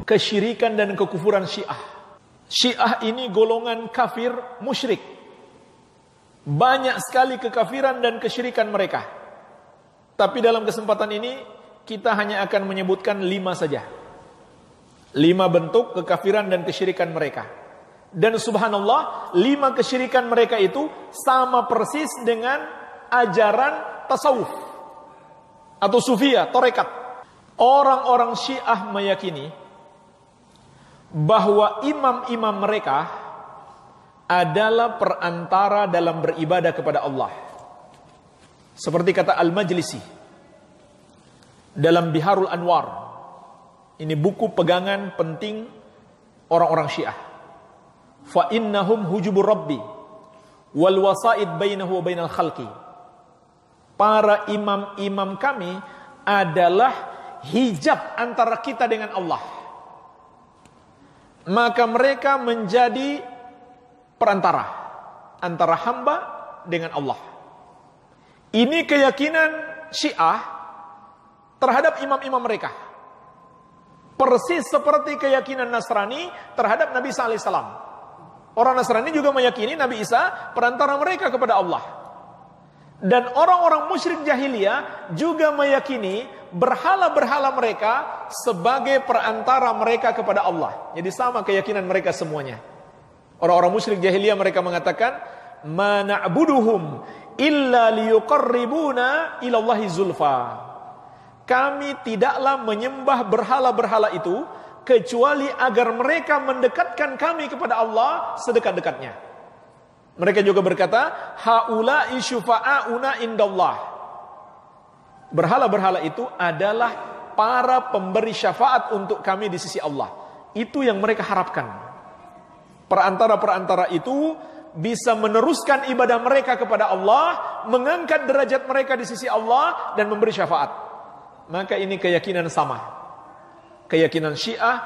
kesyirikan dan kekufuran Syiah. Syiah ini golongan kafir musyrik. Banyak sekali kekafiran dan kesyirikan mereka. Tapi dalam kesempatan ini kita hanya akan menyebutkan 5 saja. 5 bentuk kekafiran dan kesyirikan mereka. Dan subhanallah, 5 kesyirikan mereka itu sama persis dengan ajaran tasawuf atau sufiyah, tarekat. Orang-orang Syiah meyakini bahwa imam-imam mereka adalah perantara dalam beribadah kepada Allah. Seperti kata Al-Majlisi dalam Biharul Anwar. Ini buku pegangan penting orang-orang Syiah. Fa innahum hujubur rabbi wal wasaid bainahu wa bainal khalqi. Para imam-imam kami adalah hijab antara kita dengan Allah. Maka mereka menjadi perantara antara hamba dengan Allah. Ini keyakinan Syiah terhadap imam-imam mereka. Persis seperti keyakinan Nasrani terhadap Nabi Isa alaihissalam. Orang Nasrani juga meyakini Nabi Isa perantara mereka kepada Allah. Dan orang-orang musyrik jahiliyah juga meyakini berhala-berhala mereka sebagai perantara mereka kepada Allah. Jadi sama keyakinan mereka semuanya. Orang-orang musyrik jahiliyah mereka mengatakan, "Ma na'buduhum illa liyuqarribuna ilallahi zulfa." Kami tidaklah menyembah berhala-berhala itu kecuali agar mereka mendekatkan kami kepada Allah sedekat-dekatnya. Mereka juga berkata, "Haula'i syufa'auna indallah." Berhala-berhala itu adalah para pemberi syafaat untuk kami di sisi Allah. Itu yang mereka harapkan. Perantara-perantara itu bisa meneruskan ibadah mereka kepada Allah, mengangkat derajat mereka di sisi Allah, dan memberi syafaat. Maka ini keyakinan sama. Keyakinan Syiah,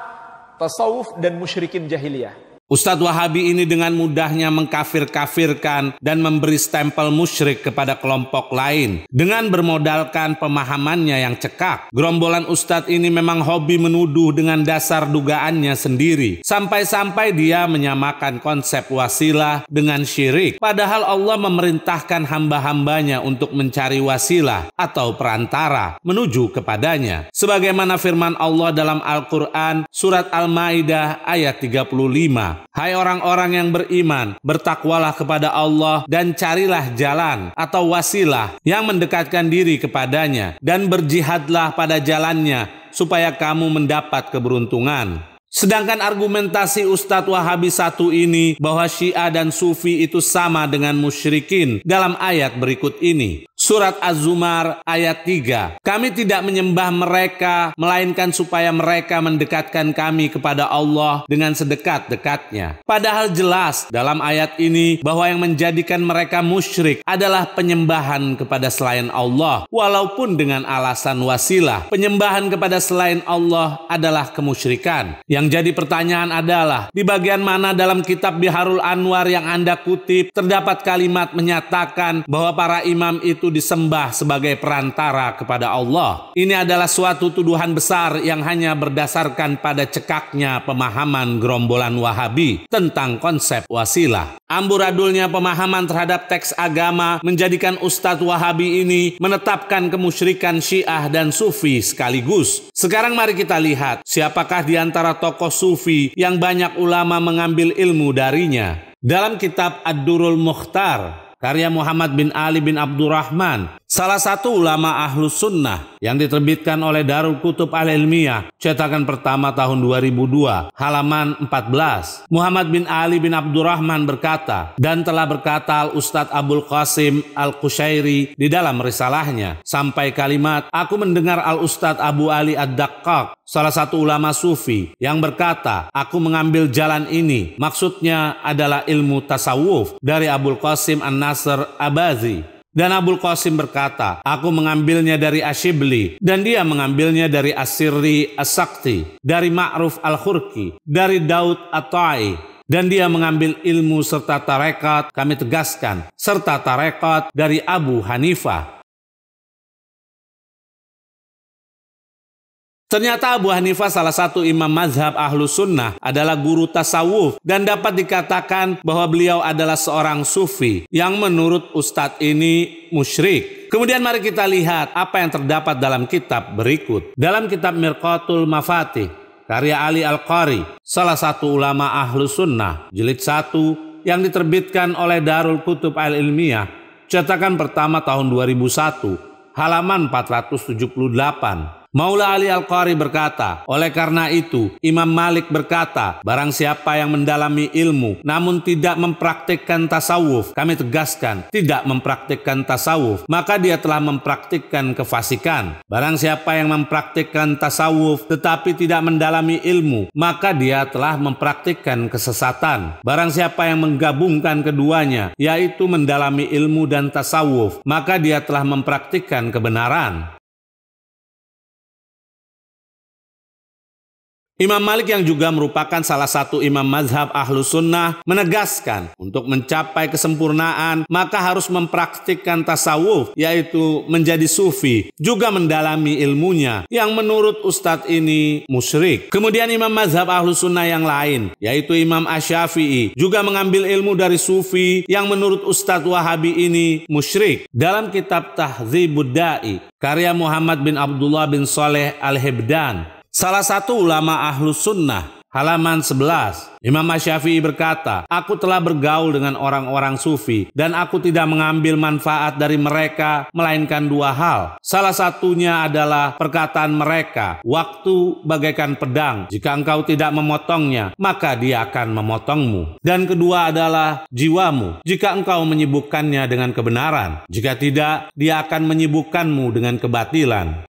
tasawuf, dan musyrikin jahiliyah. Ustadz Wahabi ini dengan mudahnya mengkafir-kafirkan dan memberi stempel musyrik kepada kelompok lain dengan bermodalkan pemahamannya yang cekak. Gerombolan Ustadz ini memang hobi menuduh dengan dasar dugaannya sendiri. Sampai-sampai dia menyamakan konsep wasilah dengan syirik. Padahal Allah memerintahkan hamba-hambanya untuk mencari wasilah atau perantara menuju kepadanya. Sebagaimana firman Allah dalam Al-Quran surat Al-Maidah ayat 35. Hai orang-orang yang beriman, bertakwalah kepada Allah dan carilah jalan atau wasilah yang mendekatkan diri kepadanya dan berjihadlah pada jalannya supaya kamu mendapat keberuntungan. Sedangkan argumentasi Ustadz Wahabi satu ini bahwa Syiah dan Sufi itu sama dengan musyrikin dalam ayat berikut ini. Surat Az-Zumar ayat 3. Kami tidak menyembah mereka, melainkan supaya mereka mendekatkan kami kepada Allah dengan sedekat-dekatnya. Padahal jelas dalam ayat ini bahwa yang menjadikan mereka musyrik adalah penyembahan kepada selain Allah. Walaupun dengan alasan wasilah, penyembahan kepada selain Allah adalah kemusyrikan. Yang jadi pertanyaan adalah, di bagian mana dalam kitab Biharul Anwar yang Anda kutip terdapat kalimat menyatakan bahwa para imam itu disembah sebagai perantara kepada Allah? Ini adalah suatu tuduhan besar yang hanya berdasarkan pada cekaknya pemahaman gerombolan Wahabi tentang konsep wasilah. Amburadulnya pemahaman terhadap teks agama menjadikan Ustadz Wahabi ini menetapkan kemusyrikan Syiah dan Sufi sekaligus. Sekarang mari kita lihat siapakah di antara tokoh Sufi yang banyak ulama mengambil ilmu darinya. Dalam kitab Ad-Durrul Mukhtar karya Muhammad bin Ali bin Abdurrahman, salah satu ulama Ahlus Sunnah yang diterbitkan oleh Darul Kutub Al-Ilmiyah, cetakan pertama tahun 2002, halaman 14. Muhammad bin Ali bin Abdurrahman berkata, dan telah berkata Al-Ustadz Abul Qasim Al-Qushairi di dalam risalahnya, sampai kalimat, aku mendengar Al-Ustadz Abu Ali Ad-Daqqaq, salah satu ulama Sufi, yang berkata, aku mengambil jalan ini, maksudnya adalah ilmu tasawuf dari Abul Qasim An-Nasr Abazi. Dan Abul Qasim berkata, aku mengambilnya dari Ashibli, dan dia mengambilnya dari As-Sirri As-Sakti, dari Ma'ruf Al-Khurki, dari Daud At-Ta'i, dan dia mengambil ilmu serta tarekat, kami tegaskan, serta tarekat dari Abu Hanifah. Ternyata Abu Hanifah salah satu imam mazhab Ahlus Sunnah adalah guru tasawuf dan dapat dikatakan bahwa beliau adalah seorang sufi yang menurut ustadz ini musyrik. Kemudian mari kita lihat apa yang terdapat dalam kitab berikut. Dalam kitab Mirqatul Mafatih karya Ali Al-Qari, salah satu ulama Ahlus Sunnah, jilid 1 yang diterbitkan oleh Darul Kutub Al-Ilmiyah, cetakan pertama tahun 2001, halaman 478. Maula Ali Al-Qari berkata, oleh karena itu Imam Malik berkata, barang siapa yang mendalami ilmu namun tidak mempraktikkan tasawuf, kami tegaskan tidak mempraktikkan tasawuf, maka dia telah mempraktikkan kefasikan. Barang siapa yang mempraktikkan tasawuf tetapi tidak mendalami ilmu, maka dia telah mempraktikkan kesesatan. Barang siapa yang menggabungkan keduanya, yaitu mendalami ilmu dan tasawuf, maka dia telah mempraktikkan kebenaran. Imam Malik yang juga merupakan salah satu imam mazhab Ahlus Sunnah menegaskan untuk mencapai kesempurnaan maka harus mempraktikkan tasawuf, yaitu menjadi sufi, juga mendalami ilmunya yang menurut ustadz ini musyrik. Kemudian imam mazhab Ahlus Sunnah yang lain, yaitu Imam Asy-Syafi'i, juga mengambil ilmu dari sufi yang menurut ustadz Wahabi ini musyrik. Dalam kitab Tahdzibud Da'i karya Muhammad bin Abdullah bin Saleh Al-Hebdan, salah satu ulama Ahlus Sunnah, halaman 11, Imam Asy-Syafi'i berkata, aku telah bergaul dengan orang-orang sufi dan aku tidak mengambil manfaat dari mereka melainkan dua hal. Salah satunya adalah perkataan mereka, waktu bagaikan pedang, jika engkau tidak memotongnya maka dia akan memotongmu. Dan kedua adalah jiwamu, jika engkau menyibukkannya dengan kebenaran, jika tidak dia akan menyibukkanmu dengan kebatilan.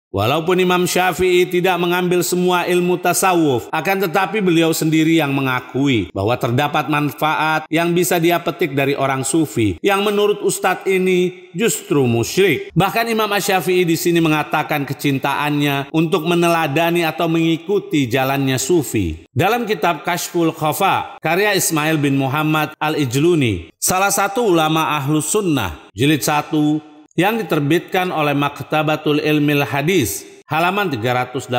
Walaupun Imam Syafi'i tidak mengambil semua ilmu tasawuf, akan tetapi beliau sendiri yang mengakui bahwa terdapat manfaat yang bisa dia petik dari orang sufi yang menurut ustadz ini justru musyrik. Bahkan Imam Asy-Syafi'i di sini mengatakan kecintaannya untuk meneladani atau mengikuti jalannya sufi. Dalam kitab Kashful Khafa karya Ismail bin Muhammad Al-Ijluni, salah satu ulama Ahlus Sunnah, jilid 1 yang diterbitkan oleh Maktabatul Ilmil Hadis, halaman 388.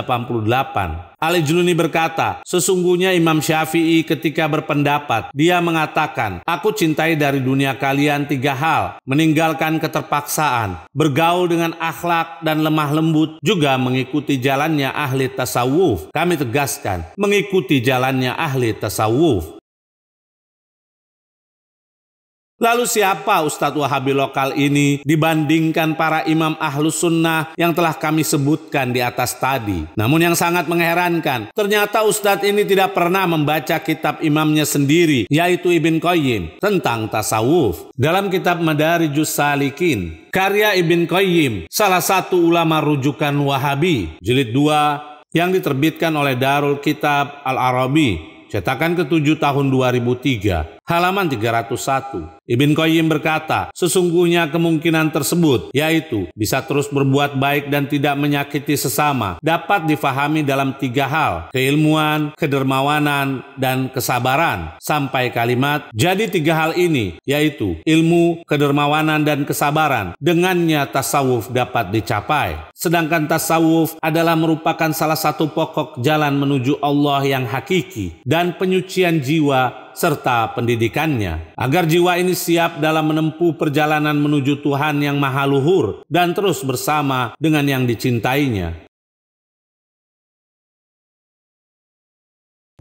Al-Ijluni berkata, sesungguhnya Imam Syafi'i ketika berpendapat, dia mengatakan, aku cintai dari dunia kalian 3 hal, meninggalkan keterpaksaan, bergaul dengan akhlak dan lemah lembut, juga mengikuti jalannya ahli tasawuf. Kami tegaskan, mengikuti jalannya ahli tasawuf. Lalu siapa Ustadz Wahabi lokal ini dibandingkan para imam Ahlus Sunnah yang telah kami sebutkan di atas tadi? Namun yang sangat mengherankan, ternyata Ustadz ini tidak pernah membaca kitab imamnya sendiri, yaitu Ibn Qayyim, tentang tasawuf. Dalam kitab Madarijus Salikin, karya Ibn Qayyim, salah satu ulama rujukan Wahabi, jilid 2, yang diterbitkan oleh Darul Kitab Al-Arabi, cetakan ke-7 tahun 2003, halaman 301. Ibn Qayyim berkata, sesungguhnya kemungkinan tersebut, yaitu bisa terus berbuat baik dan tidak menyakiti sesama, dapat difahami dalam 3 hal, keilmuan, kedermawanan, dan kesabaran, sampai kalimat, jadi 3 hal ini, yaitu ilmu, kedermawanan, dan kesabaran, dengannya tasawuf dapat dicapai. Sedangkan tasawuf adalah merupakan salah satu pokok jalan menuju Allah yang hakiki, dan penyucian jiwa serta pendidikannya, agar jiwa ini siap dalam menempuh perjalanan menuju Tuhan yang maha luhur dan terus bersama dengan yang dicintainya.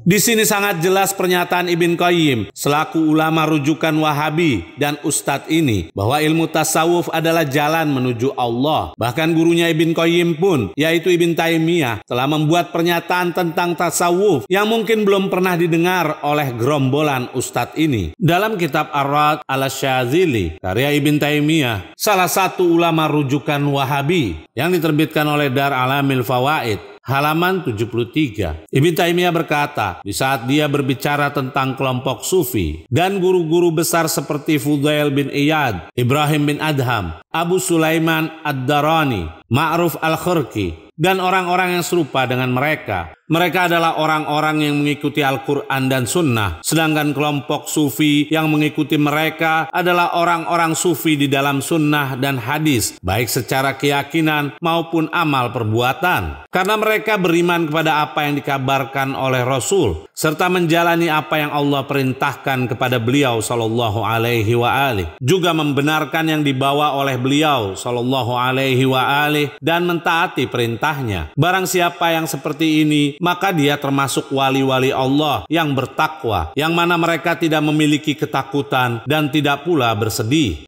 Di sini sangat jelas pernyataan Ibn Qayyim selaku ulama rujukan Wahabi dan ustadz ini bahwa ilmu tasawuf adalah jalan menuju Allah. Bahkan gurunya Ibn Qayyim pun, yaitu Ibn Taimiyah, telah membuat pernyataan tentang tasawuf yang mungkin belum pernah didengar oleh gerombolan ustadz ini. Dalam kitab Ar-Rad Al-Syadzili karya Ibn Taimiyah, salah satu ulama rujukan Wahabi yang diterbitkan oleh Dar Alamil Fawaid, halaman 73. Ibn Taimiyah berkata, di saat dia berbicara tentang kelompok sufi dan guru-guru besar seperti Fudail bin Iyad, Ibrahim bin Adham, Abu Sulaiman Ad-Darani, Ma'ruf al-Khurqi, dan orang-orang yang serupa dengan mereka. Mereka adalah orang-orang yang mengikuti Al-Quran dan Sunnah, sedangkan kelompok Sufi yang mengikuti mereka adalah orang-orang Sufi di dalam Sunnah dan Hadis, baik secara keyakinan maupun amal perbuatan. Karena mereka beriman kepada apa yang dikabarkan oleh Rasul, serta menjalani apa yang Allah perintahkan kepada beliau sallallahu alaihi wa alihi, juga membenarkan yang dibawa oleh beliau sallallahu alaihi wa alihi dan mentaati perintahnya. Barang siapa yang seperti ini, maka dia termasuk wali-wali Allah yang bertakwa, yang mana mereka tidak memiliki ketakutan dan tidak pula bersedih.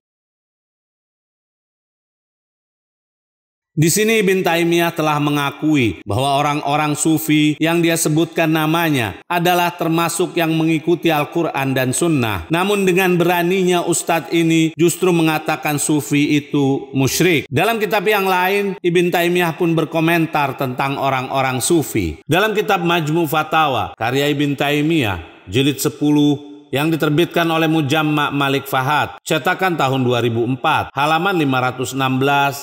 Di sini Ibn Taimiyah telah mengakui bahwa orang-orang Sufi yang dia sebutkan namanya adalah termasuk yang mengikuti Al-Quran dan Sunnah. Namun dengan beraninya Ustadz ini justru mengatakan Sufi itu musyrik. Dalam kitab yang lain, Ibn Taimiyah pun berkomentar tentang orang-orang Sufi. Dalam kitab Majmu' Fatawa, karya Ibn Taimiyah, jilid 10, yang diterbitkan oleh Mujamma' Malik Fahad, cetakan tahun 2004, halaman 516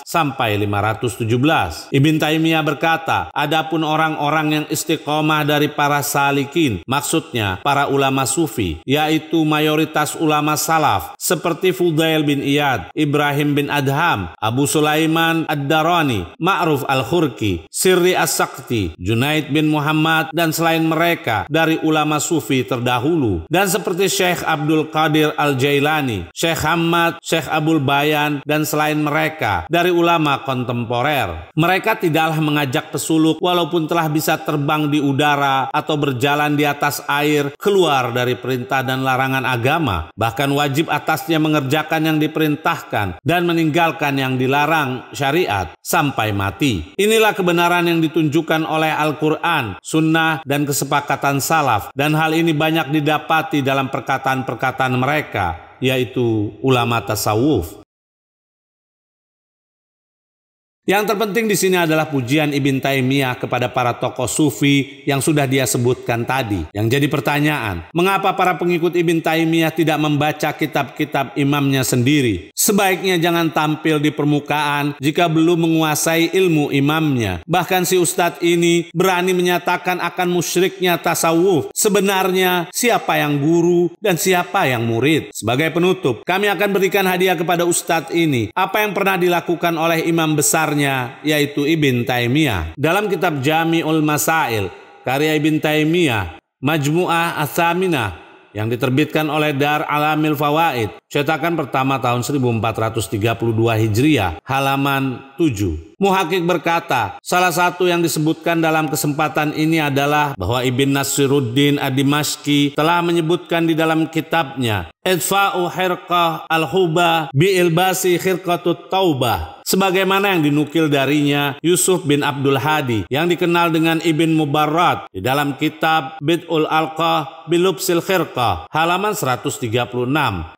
sampai 517. Ibn Taimiyah berkata, adapun orang-orang yang istiqomah dari para salikin, maksudnya para ulama sufi, yaitu mayoritas ulama salaf seperti Fudail bin Iyad, Ibrahim bin Adham, Abu Sulaiman Ad-Darani, Ma'ruf al-Khurqi, Sirri as-Sakti, Junaid bin Muhammad, dan selain mereka dari ulama sufi terdahulu, dan seperti Syekh Abdul Qadir Al-Jailani, Syekh Hamad, Syekh Abul Bayan, dan selain mereka dari ulama kontemporer. Mereka tidaklah mengajak pesuluk walaupun telah bisa terbang di udara atau berjalan di atas air keluar dari perintah dan larangan agama. Bahkan wajib atasnya mengerjakan yang diperintahkan dan meninggalkan yang dilarang syariat sampai mati. Inilah kebenaran yang ditunjukkan oleh Al-Quran, Sunnah, dan kesepakatan salaf, dan hal ini banyak didapati dalam perkataan-perkataan mereka, yaitu ulama tasawuf. Yang terpenting di sini adalah pujian Ibn Taimiyah kepada para tokoh sufi yang sudah dia sebutkan tadi. Yang jadi pertanyaan, mengapa para pengikut Ibn Taimiyah tidak membaca kitab-kitab imamnya sendiri? Sebaiknya jangan tampil di permukaan jika belum menguasai ilmu imamnya. Bahkan si ustadz ini berani menyatakan akan musyriknya tasawuf. Sebenarnya siapa yang guru dan siapa yang murid? Sebagai penutup, kami akan berikan hadiah kepada ustadz ini apa yang pernah dilakukan oleh imam besar, yaitu Ibn Taimiyah. Dalam kitab Jami'ul Masail, karya Ibn Taimiyah, Majmu'ah Ats-Tsaminah, yang diterbitkan oleh Dar Alamil Fawaid, cetakan pertama tahun 1432 Hijriah, halaman 7. Muhaqqiq berkata, salah satu yang disebutkan dalam kesempatan ini adalah bahwa Ibn Nasiruddin Ad-Dimashqi telah menyebutkan di dalam kitabnya Idfa'u Hirqah Al-Huba Bi'ilbasi Khirqatut Taubah, sebagaimana yang dinukil darinya Yusuf bin Abdul Hadi yang dikenal dengan Ibn Mubarrad di dalam kitab Bid'ul Alqah Bilubsil Khirqah, halaman 136,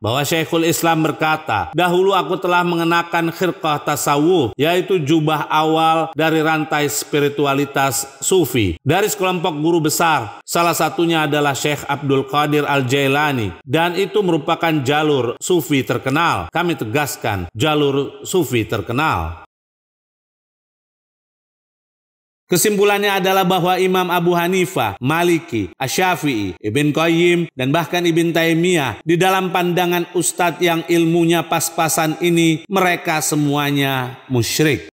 bahwa Syekhul Islam berkata, dahulu aku telah mengenakan khirqah tasawuf, yaitu jubah awal dari rantai spiritualitas sufi, dari sekelompok guru besar. Salah satunya adalah Syekh Abdul Qadir Al-Jailani, dan itu merupakan jalur sufi terkenal. Kami tegaskan, jalur sufi terkenal. Kesimpulannya adalah bahwa Imam Abu Hanifah, Maliki, Asy-Syafi'i, Ibn Qayyim, dan bahkan Ibn Taimiyah di dalam pandangan ustadz yang ilmunya pas-pasan ini, mereka semuanya musyrik.